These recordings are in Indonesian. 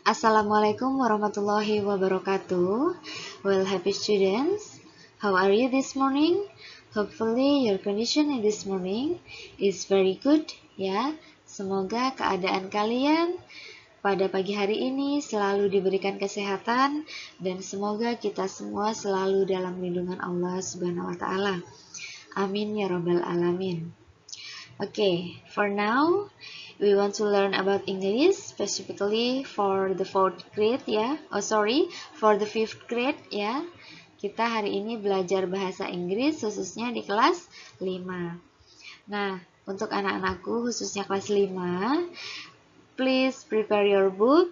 Assalamualaikum warahmatullahi wabarakatuh. Well, happy students, how are you this morning? Hopefully your condition in this morning is very good, ya. Semoga keadaan kalian pada pagi hari ini selalu diberikan kesehatan dan semoga kita semua selalu dalam lindungan Allah Subhanahu wa taala. Amin ya rabbal alamin. Okay, for now we want to learn about English specifically for the fourth grade ya. For the fifth grade ya. Kita hari ini belajar bahasa Inggris khususnya di kelas 5. Nah, untuk anak-anakku khususnya kelas 5, please prepare your book.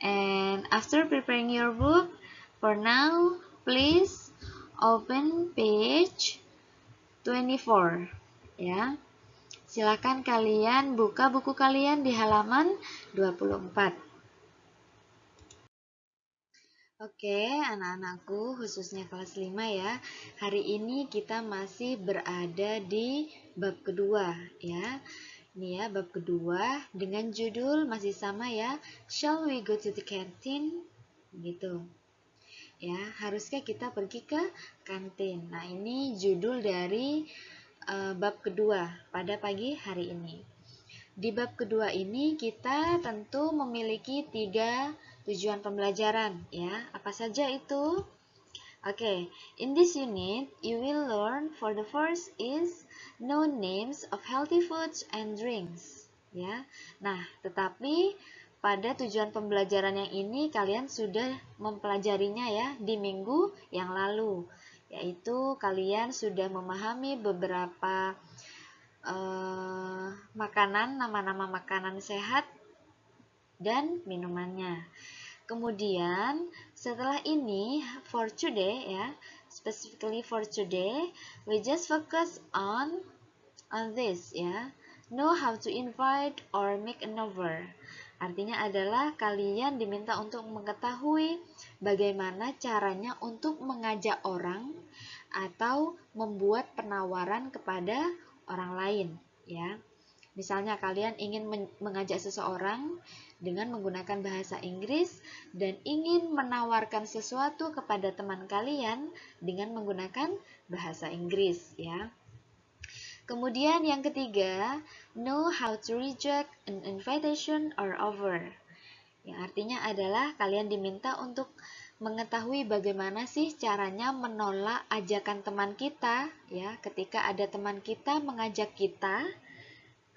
And after preparing your book, for now, please open page 24 ya. Silakan kalian buka buku kalian di halaman 24. Oke, anak-anakku khususnya kelas 5 ya. Hari ini kita masih berada di bab kedua ya. Ini ya bab kedua dengan judul masih sama ya. Shall we go to the canteen? Gitu. Ya, haruskah kita pergi ke kantin? Nah, ini judul dari bab kedua pada pagi hari ini. Di bab kedua ini kita tentu memiliki 3 tujuan pembelajaran ya. Apa saja itu? Oke, in this unit you will learn for the first is know names of healthy foods and drinks ya. Nah, tetapi pada tujuan pembelajaran yang ini kalian sudah mempelajarinya ya di minggu yang lalu, yaitu kalian sudah memahami beberapa makanan, nama-nama makanan sehat dan minumannya. Kemudian setelah ini for today ya, specifically for today, we just focus on this ya. Know how to invite or make an offer. Artinya adalah kalian diminta untuk mengetahui bagaimana caranya untuk mengajak orang atau membuat penawaran kepada orang lain ya. Misalnya kalian ingin mengajak seseorang dengan menggunakan bahasa Inggris dan ingin menawarkan sesuatu kepada teman kalian dengan menggunakan bahasa Inggris ya. Kemudian yang ketiga, know how to reject an invitation or offer. Yang artinya adalah kalian diminta untuk mengetahui bagaimana sih caranya menolak ajakan teman kita ya, ketika ada teman kita mengajak kita,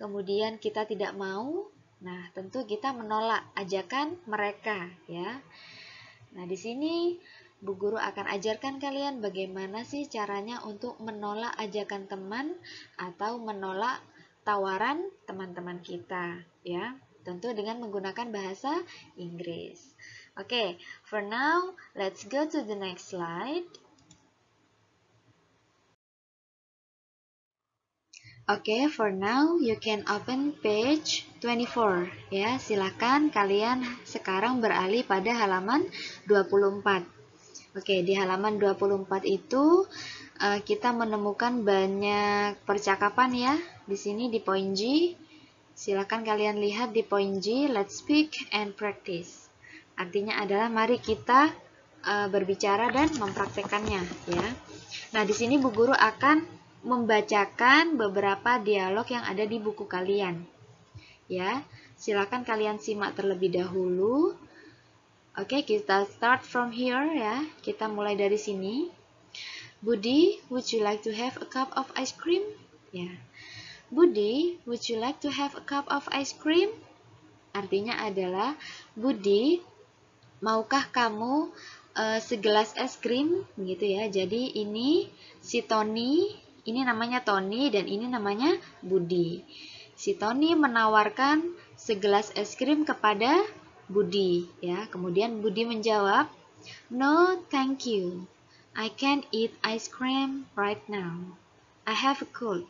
kemudian kita tidak mau. Nah, tentu kita menolak ajakan mereka ya. Nah, di sini Bu Guru akan ajarkan kalian bagaimana sih caranya untuk menolak ajakan teman atau menolak tawaran teman-teman kita ya. Tentu dengan menggunakan bahasa Inggris. Oke, for now let's go to the next slide. Oke, for now you can open page 24 ya. Silakan kalian sekarang beralih pada halaman 24. Oke, di halaman 24 itu kita menemukan banyak percakapan ya. Di sini di poin G. Silakan kalian lihat di poin G, let's speak and practice. Artinya adalah mari kita berbicara dan mempraktekannya ya. Nah, di sini Bu Guru akan membacakan beberapa dialog yang ada di buku kalian. Ya, silakan kalian simak terlebih dahulu. Oke, kita start from here ya. Kita mulai dari sini. Budi, would you like to have a cup of ice cream? Ya. Budi, would you like to have a cup of ice cream? Artinya adalah, Budi, maukah kamu segelas es krim? Gitu ya. Jadi ini si Tony, ini namanya Tony dan ini namanya Budi. Si Tony menawarkan segelas es krim kepada Budi ya. Kemudian Budi menjawab, "No, thank you. I can't eat ice cream right now. I have a cold."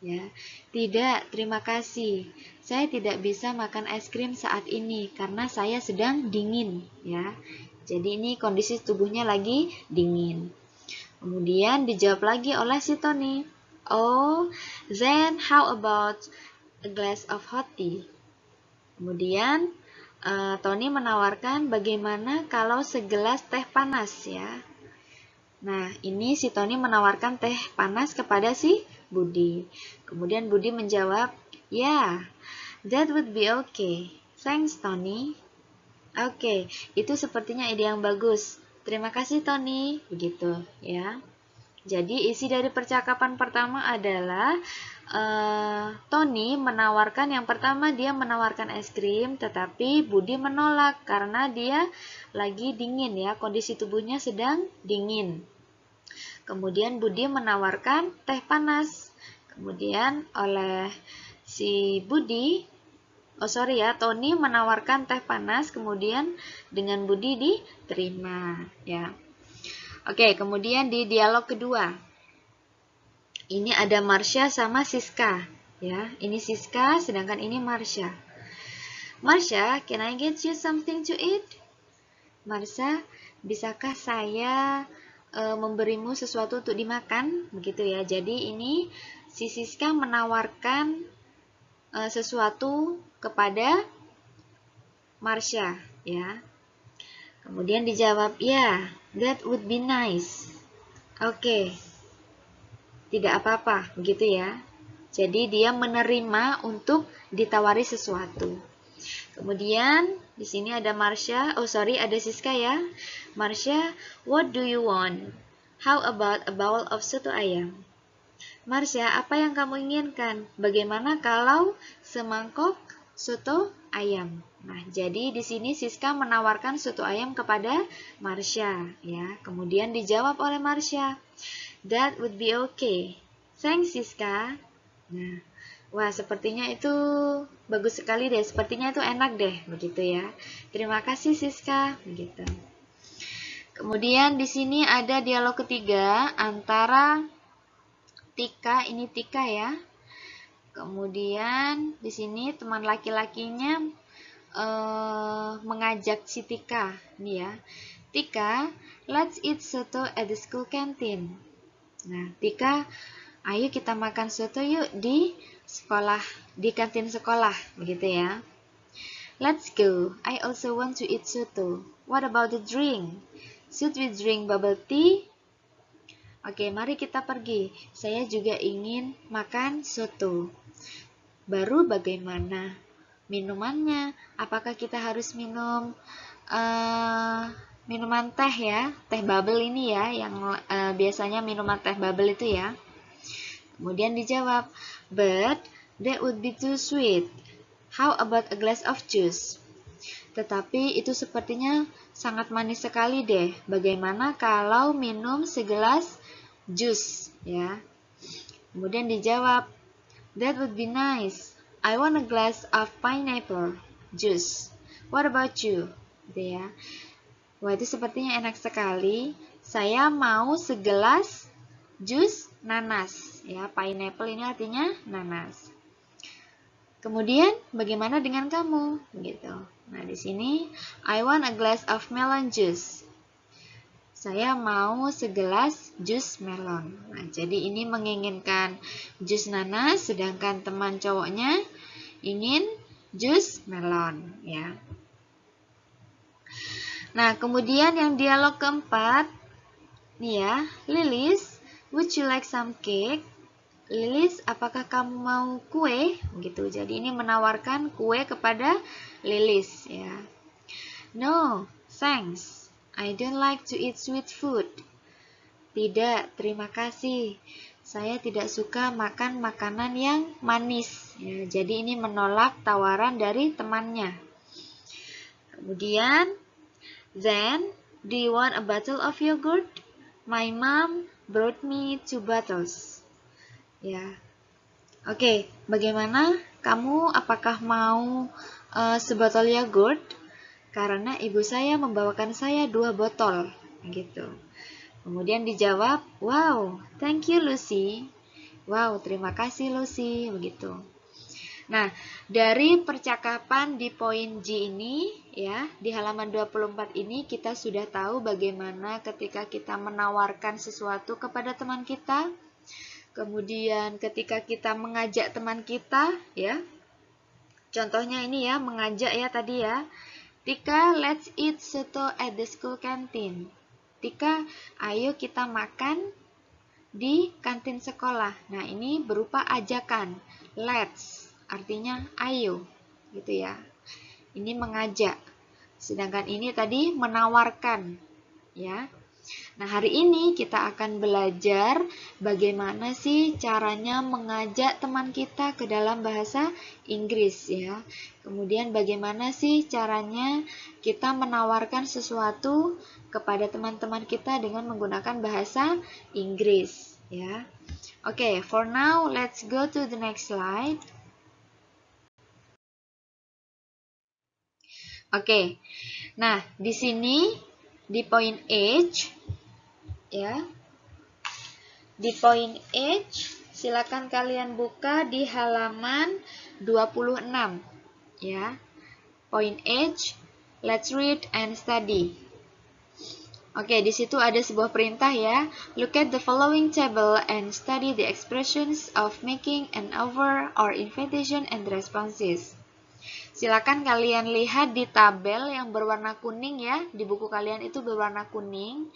Ya. Tidak, terima kasih. Saya tidak bisa makan es krim saat ini karena saya sedang dingin ya. Jadi ini kondisi tubuhnya lagi dingin. Kemudian dijawab lagi oleh si Tony. "Oh, then how about a glass of hot tea?" Kemudian Tony menawarkan bagaimana kalau segelas teh panas ya. Nah, ini si Tony menawarkan teh panas kepada si Budi. Kemudian Budi menjawab, "Yeah, that would be okay. Thanks, Tony." Oke, itu sepertinya ide yang bagus. Terima kasih, Tony. Begitu, ya. Jadi, isi dari percakapan pertama adalah Tony menawarkan, yang pertama dia menawarkan es krim, tetapi Budi menolak karena dia lagi dingin ya, kondisi tubuhnya sedang dingin. Kemudian Budi menawarkan teh panas. Kemudian oleh si Tony menawarkan teh panas, kemudian dengan Budi diterima ya. Oke, kemudian di dialog kedua. Ini ada Marsha sama Siska ya. Ini Siska sedangkan ini Marsha. Marsha, can I get you something to eat? Marsha, bisakah saya memberimu sesuatu untuk dimakan? Begitu ya. Jadi ini si Siska menawarkan sesuatu kepada Marsha ya. Kemudian dijawab, "Yeah, that would be nice." Oke. Tidak apa-apa, begitu ya. Jadi dia menerima untuk ditawari sesuatu. Kemudian di sini ada ada Siska ya. Marsha, what do you want? How about a bowl of soto ayam? Marsha, apa yang kamu inginkan? Bagaimana kalau semangkok soto ayam? Nah, jadi di sini Siska menawarkan soto ayam kepada Marsha ya. Kemudian dijawab oleh Marsha, "That would be okay. Thanks, Siska." Nah, wah, sepertinya itu bagus sekali deh. Sepertinya itu enak deh, begitu ya. Terima kasih, Siska, begitu. Kemudian di sini ada dialog ketiga antara Tika, ini Tika ya. Kemudian di sini teman laki-lakinya mengajak si Tika, nih ya. "Tika, let's eat soto at the school canteen." Nah, Tika, ayo kita makan soto yuk di sekolah, di kantin sekolah, begitu ya. "Let's go. I also want to eat soto. What about the drink? Should we drink bubble tea?" Oke, mari kita pergi. Saya juga ingin makan soto. Baru bagaimana minumannya? Apakah kita harus minum minuman teh ya? Teh bubble ini ya, yang biasanya minuman teh bubble itu ya. Kemudian dijawab, "But that would be too sweet. How about a glass of juice?" Tetapi itu sepertinya sangat manis sekali deh. Bagaimana kalau minum segelas jus ya? Kemudian dijawab, "That would be nice. I want a glass of pineapple juice. What about you?" Gitu ya. Wah, itu sepertinya enak sekali. Saya mau segelas jus nanas ya. Pineapple ini artinya nanas. Kemudian bagaimana dengan kamu? Gitu. Nah, di sini I want a glass of melon juice. Saya mau segelas jus melon. Nah, jadi ini menginginkan jus nanas, sedangkan teman cowoknya ingin jus melon ya. Nah, kemudian yang dialog keempat, nih ya, "Lilis, would you like some cake?" Lilis, apakah kamu mau kue? Gitu. Jadi ini menawarkan kue kepada Lilis ya. "No, thanks. I don't like to eat sweet food." Tidak, terima kasih. Saya tidak suka makan makanan yang manis. Ya, jadi ini menolak tawaran dari temannya. Kemudian, "Then, do you want a bottle of yogurt? My mom brought me 2 bottles." Ya. Oke, bagaimana kamu, apakah mau sebotol yogurt? Karena ibu saya membawakan saya 2 botol, gitu. Kemudian dijawab, "Wow, thank you Lucy." Wow, terima kasih Lucy, begitu. Nah, dari percakapan di poin G ini ya, di halaman 24 ini kita sudah tahu bagaimana ketika kita menawarkan sesuatu kepada teman kita. Kemudian ketika kita mengajak teman kita ya. Contohnya ini ya, mengajak ya tadi ya. Tika, let's eat soto at the school canteen. Tika, ayo kita makan di kantin sekolah. Nah, ini berupa ajakan. Let's, artinya ayo, gitu ya. Ini mengajak. Sedangkan ini tadi menawarkan, ya. Nah, hari ini kita akan belajar bagaimana sih caranya mengajak teman kita ke dalam bahasa Inggris, ya. Kemudian bagaimana sih caranya kita menawarkan sesuatu kepada teman-teman kita dengan menggunakan bahasa Inggris, ya. Oke, for now let's go to the next slide. Oke. Nah, di sini di poin H, ya. Di poin H, silakan kalian buka di halaman 26, ya. Poin H, let's read and study. Oke, di situ ada sebuah perintah ya. Look at the following table and study the expressions of making an offer or invitation and responses. Silakan kalian lihat di tabel yang berwarna kuning ya. Di buku kalian itu berwarna kuning.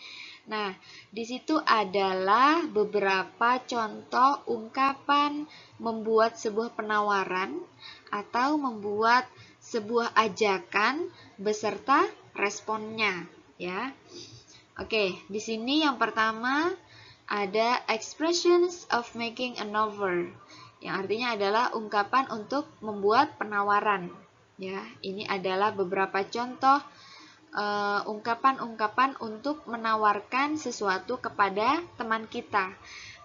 Nah, di situ adalah beberapa contoh ungkapan membuat sebuah penawaran atau membuat sebuah ajakan beserta responnya, ya. Oke, di sini yang pertama ada expressions of making an offer, yang artinya adalah ungkapan untuk membuat penawaran. Ya, ini adalah beberapa contoh ungkapan-ungkapan untuk menawarkan sesuatu kepada teman kita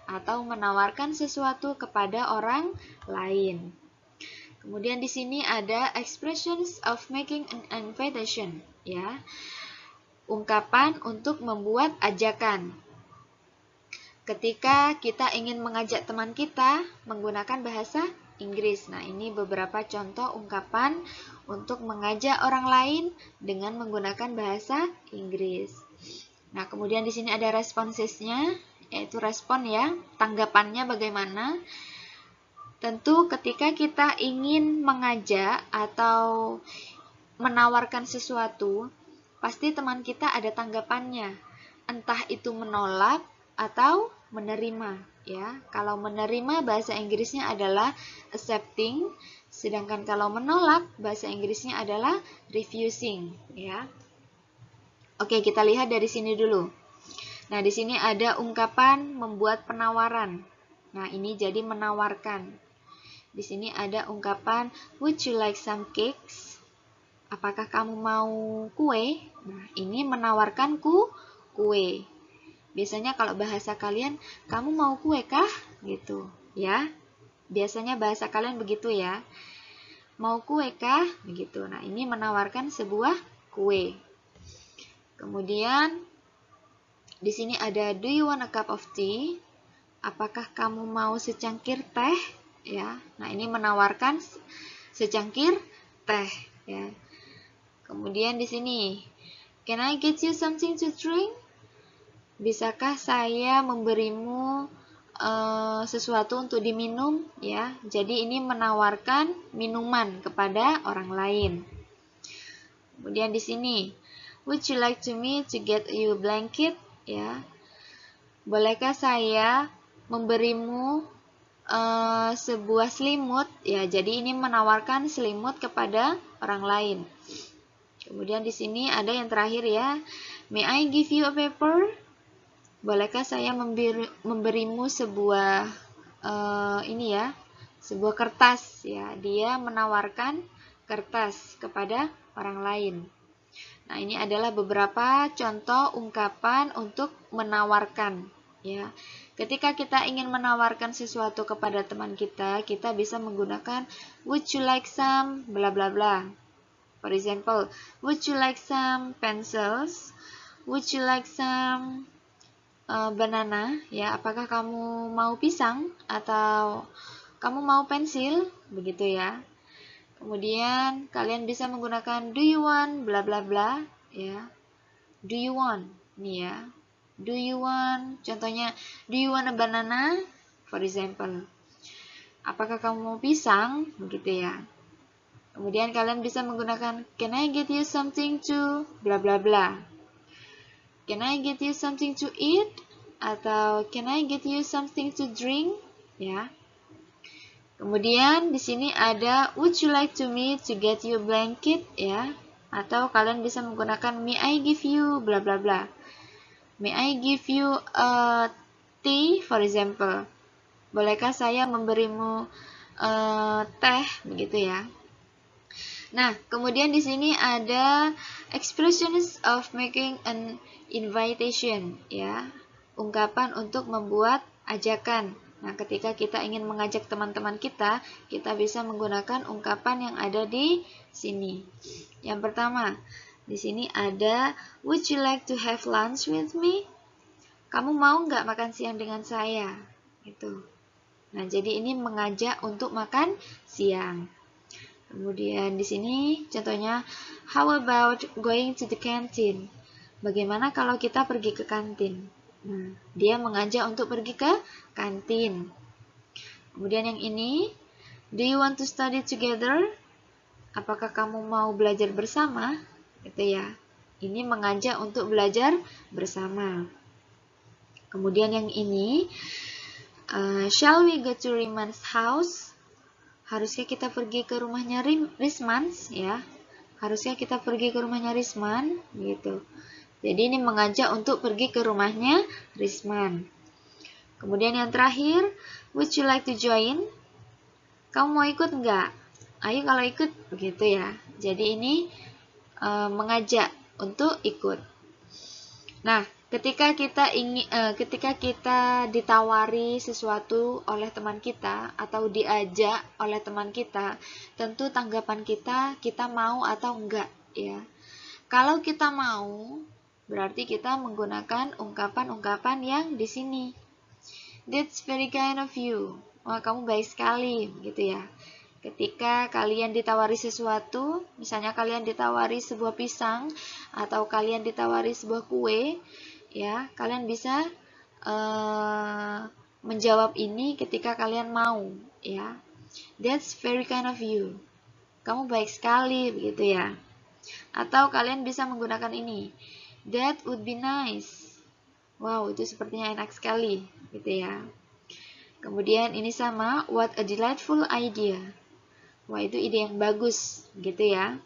atau menawarkan sesuatu kepada orang lain. Kemudian di sini ada expressions of making an invitation, ya. Ungkapan untuk membuat ajakan. Ketika kita ingin mengajak teman kita menggunakan bahasa Inggris. Nah, ini beberapa contoh ungkapan untuk mengajak orang lain dengan menggunakan bahasa Inggris. Nah, kemudian di sini ada responsesnya, yaitu respon ya, tanggapannya bagaimana. Tentu ketika kita ingin mengajak atau menawarkan sesuatu, pasti teman kita ada tanggapannya. Entah itu menolak atau menerima, ya. Kalau menerima bahasa Inggrisnya adalah accepting, sedangkan kalau menolak bahasa Inggrisnya adalah refusing, ya. Oke, kita lihat dari sini dulu. Nah, di sini ada ungkapan membuat penawaran. Nah, ini jadi menawarkan. Di sini ada ungkapan would you like some cakes? Apakah kamu mau kue? Nah, ini menawarkan kue. Biasanya kalau bahasa kalian, kamu mau kue kah? Gitu, ya. Biasanya bahasa kalian begitu ya. Mau kue kah? Begitu. Nah, ini menawarkan sebuah kue. Kemudian, di sini ada do you want a cup of tea? Apakah kamu mau secangkir teh? Ya. Nah, ini menawarkan secangkir teh, ya. Kemudian di sini, can I get you something to drink? Bisakah saya memberimu sesuatu untuk diminum, ya? Jadi ini menawarkan minuman kepada orang lain. Kemudian di sini, would you like to me to get you a blanket, ya? Bolehkah saya memberimu sebuah selimut, ya? Jadi ini menawarkan selimut kepada orang lain. Kemudian di sini ada yang terakhir ya, may I give you a paper? Bolehkah saya memberimu sebuah ini ya, sebuah kertas ya. Dia menawarkan kertas kepada orang lain. Nah, ini adalah beberapa contoh ungkapan untuk menawarkan ya. Ketika kita ingin menawarkan sesuatu kepada teman kita, kita bisa menggunakan would you like some bla bla bla. For example, would you like some pencils? Would you like some banana, ya, apakah kamu mau pisang atau kamu mau pensil, begitu ya. Kemudian kalian bisa menggunakan do you want bla bla bla, ya. Do you want, nih ya. Do you want, contohnya do you want a banana, for example. Apakah kamu mau pisang, begitu ya. Kemudian kalian bisa menggunakan can I get you something to bla bla bla. Can I get you something to eat? Atau can I get you something to drink? Ya. Kemudian di sini ada would you like to me to get you a blanket? Ya. Atau kalian bisa menggunakan may I give you bla bla bla. May I give you a tea for example. Bolehkah saya memberimu teh begitu ya. Nah, kemudian di sini ada expressions of making an invitation ya. Ungkapan untuk membuat ajakan. Nah, ketika kita ingin mengajak teman-teman kita bisa menggunakan ungkapan yang ada di sini. Yang pertama, di sini ada would you like to have lunch with me? Kamu mau nggak makan siang dengan saya? Gitu. Nah, jadi ini mengajak untuk makan siang. Kemudian di sini contohnya, how about going to the canteen? Bagaimana kalau kita pergi ke kantin? Nah, dia mengajak untuk pergi ke kantin. Kemudian yang ini, do you want to study together? Apakah kamu mau belajar bersama? Gitu ya. Ini mengajak untuk belajar bersama. Kemudian yang ini, shall we go to Riman's house? Haruskah kita pergi ke rumahnya Risman ya? Haruskah kita pergi ke rumahnya Risman gitu. Jadi ini mengajak untuk pergi ke rumahnya Risman. Kemudian yang terakhir, would you like to join? Kamu mau ikut enggak? Ayo kalau ikut begitu ya. Jadi ini mengajak untuk ikut. Nah, ketika kita ditawari sesuatu oleh teman kita atau diajak oleh teman kita, tentu tanggapan kita mau atau enggak ya. Kalau kita mau, berarti kita menggunakan ungkapan-ungkapan yang di sini. That's very kind of you. Wah, kamu baik sekali gitu ya. Ketika kalian ditawari sesuatu, misalnya kalian ditawari sebuah pisang atau kalian ditawari sebuah kue, ya, kalian bisa menjawab ini ketika kalian mau, ya. That's very kind of you. Kamu baik sekali, begitu ya. Atau kalian bisa menggunakan ini. That would be nice. Wow, itu sepertinya enak sekali, gitu ya. Kemudian ini sama, what a delightful idea. Wah, itu ide yang bagus, gitu ya.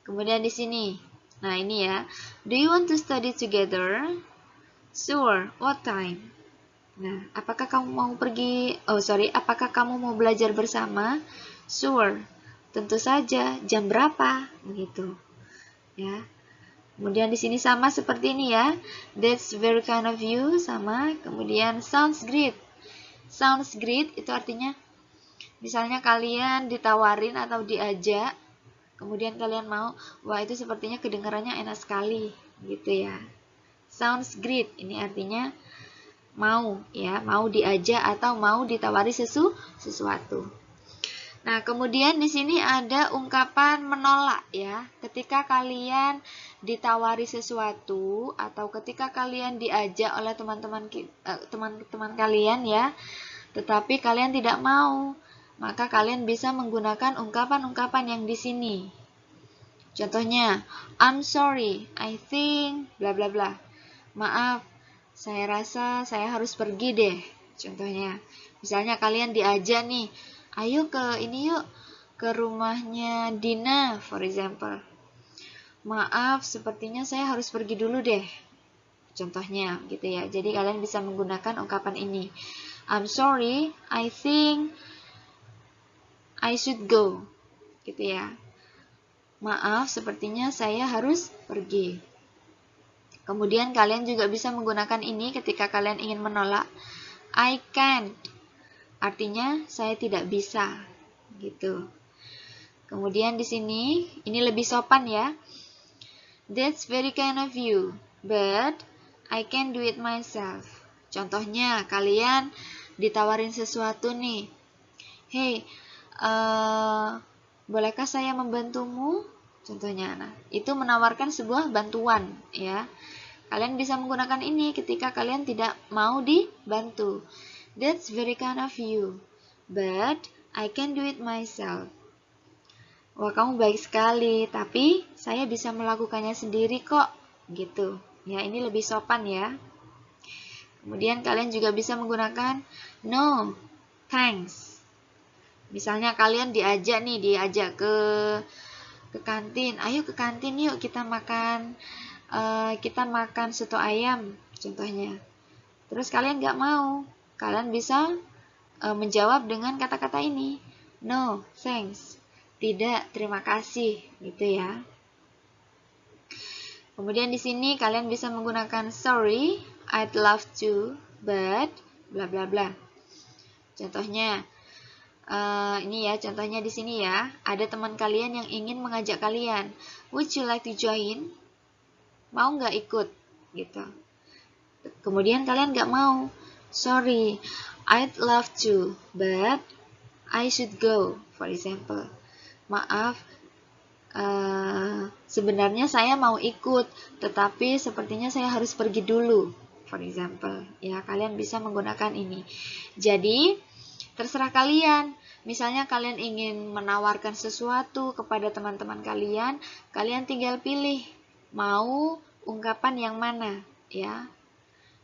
Kemudian di sini. Nah, ini ya. Do you want to study together? Sure. What time? Nah, apakah kamu mau apakah kamu mau belajar bersama? Sure. Tentu saja. Jam berapa? Begitu. Ya. Kemudian di sini sama seperti ini ya. That's very kind of you, sama. Kemudian sounds great. Sounds great itu artinya misalnya kalian ditawarin atau diajak, kemudian kalian mau, wah itu sepertinya kedengarannya enak sekali, gitu ya. Sounds great, ini artinya mau, ya, mau diajak atau mau ditawari sesuatu. Nah, kemudian di sini ada ungkapan menolak, ya. Ketika kalian ditawari sesuatu atau ketika kalian diajak oleh teman-teman kalian, ya, tetapi kalian tidak mau, maka kalian bisa menggunakan ungkapan-ungkapan yang di sini. Contohnya, I'm sorry, I think, bla bla bla. Maaf, saya rasa saya harus pergi deh. Contohnya, misalnya kalian diajak nih, ayo ke ini yuk, ke rumahnya Dina, for example. Maaf, sepertinya saya harus pergi dulu deh. Contohnya, gitu ya. Jadi kalian bisa menggunakan ungkapan ini. I'm sorry, I think I should go, gitu ya. Maaf, sepertinya saya harus pergi. Kemudian kalian juga bisa menggunakan ini ketika kalian ingin menolak. I can't, artinya saya tidak bisa, gitu. Kemudian di sini, ini lebih sopan ya. That's very kind of you, but I can do it myself. Contohnya, kalian ditawarin sesuatu nih. Hey, bolehkah saya membantumu? Contohnya, nah, itu menawarkan sebuah bantuan, ya. Kalian bisa menggunakan ini ketika kalian tidak mau dibantu. That's very kind of you, but I can do it myself. wah kamu baik sekali, tapi saya bisa melakukannya sendiri kok, gitu. Ya, ini lebih sopan ya. Kemudian kalian juga bisa menggunakan no, thanks. Misalnya kalian diajak ke kantin. Ayo ke kantin yuk, kita makan soto ayam contohnya. Terus kalian nggak mau, kalian bisa menjawab dengan kata-kata ini, no, thanks. Tidak, terima kasih, gitu ya. Kemudian di sini kalian bisa menggunakan sorry, I'd love to, but bla bla bla. Contohnya, ini ya, contohnya di sini ya, ada teman kalian yang ingin mengajak kalian, would you like to join? Mau nggak ikut? Gitu. Kemudian kalian nggak mau, sorry, I'd love to, but I should go, for example. Maaf, sebenarnya saya mau ikut, tetapi sepertinya saya harus pergi dulu, for example. Ya, kalian bisa menggunakan ini. Jadi, terserah kalian. Misalnya kalian ingin menawarkan sesuatu kepada teman-teman kalian, kalian tinggal pilih mau ungkapan yang mana, ya.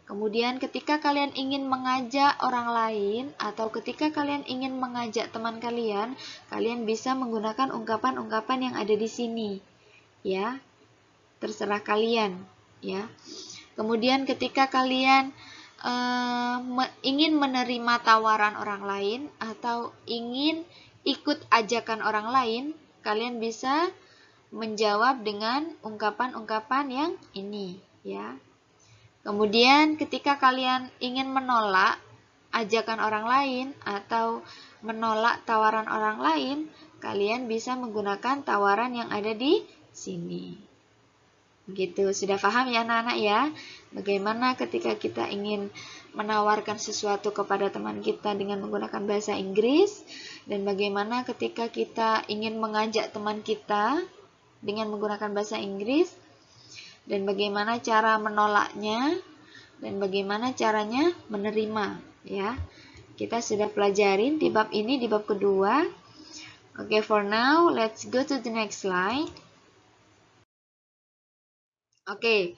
Kemudian ketika kalian ingin mengajak orang lain atau ketika kalian ingin mengajak teman kalian, kalian bisa menggunakan ungkapan-ungkapan yang ada di sini. Ya. Terserah kalian, ya. Kemudian ketika kalian ingin menerima tawaran orang lain atau ingin ikut ajakan orang lain, kalian bisa menjawab dengan ungkapan-ungkapan yang ini, ya. Kemudian ketika kalian ingin menolak ajakan orang lain atau menolak tawaran orang lain, kalian bisa menggunakan tawaran yang ada di sini. Begitu, sudah paham ya anak-anak ya? Bagaimana ketika kita ingin menawarkan sesuatu kepada teman kita dengan menggunakan bahasa Inggris, dan bagaimana ketika kita ingin mengajak teman kita dengan menggunakan bahasa Inggris, dan bagaimana cara menolaknya, dan bagaimana caranya menerima, ya. Kita sudah pelajarin di bab ini, di bab kedua. Okay, for now, let's go to the next slide. Oke,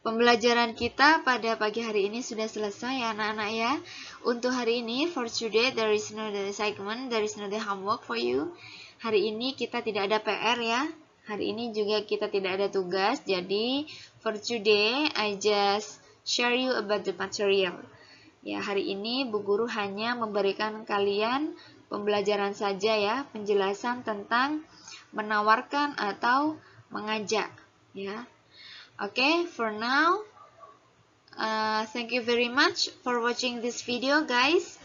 pembelajaran kita pada pagi hari ini sudah selesai ya anak-anak ya. Untuk hari ini, for today, there is no assignment, there is no homework for you. Hari ini kita tidak ada PR ya. Hari ini juga kita tidak ada tugas, jadi for today I just share you about the material. Ya, hari ini Bu Guru hanya memberikan kalian pembelajaran saja ya, penjelasan tentang menawarkan atau mengajak ya. Okay, for now, thank you very much for watching this video guys.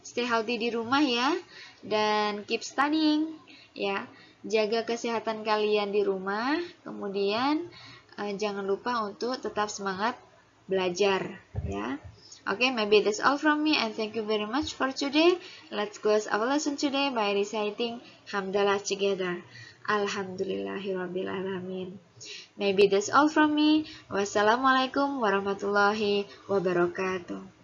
Stay healthy di rumah ya, dan keep studying ya. Jaga kesehatan kalian di rumah, kemudian jangan lupa untuk tetap semangat belajar ya. Okay, maybe that's all from me and thank you very much for today. Let's close our lesson today by reciting Hamdalah together. Alhamdulillahirrabbilalamin. Maybe that's all from me. Wassalamualaikum warahmatullahi wabarakatuh.